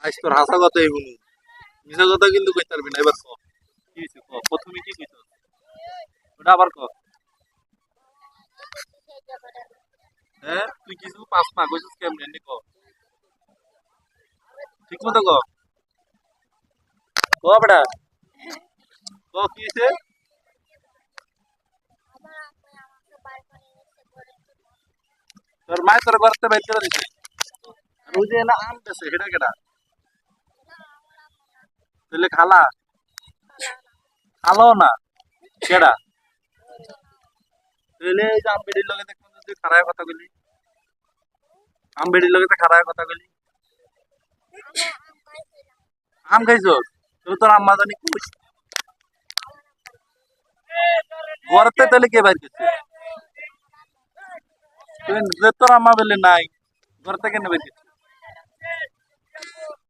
আজ তোর হাসা কথাই শুনু, মিছা কথা কিন্তু কইতে পারবি না। এবার ক কি হয়েছে, ক প্রথমে কি কইছ, ওটা আবার ক। হ্যাঁ তুই কিছু পাস না, কইছিস কেমনে নি ক, ঠিক মতো ক, ক বেটা, ক কি হয়েছে। তোর মায় তোর ঘরতে বাইর করে দিছে, আর ওই যে না আম বেছে সেটা কেটা, তাহলে খালা, খালাও না কেডা, তাহলে এই যে আম বেড়ির লগে দেখলাম যে তুই খারায় কথা কইলি, আম বেড়ির লগে তো খারায় কথা কইলি, আম খাইছস, তুই তোর আম্মা জানি কইস ঘরতে, তাহলে কে বাইর করছে, তুই যে তোর আম্মা বলে নাই ঘর থেকে নেবে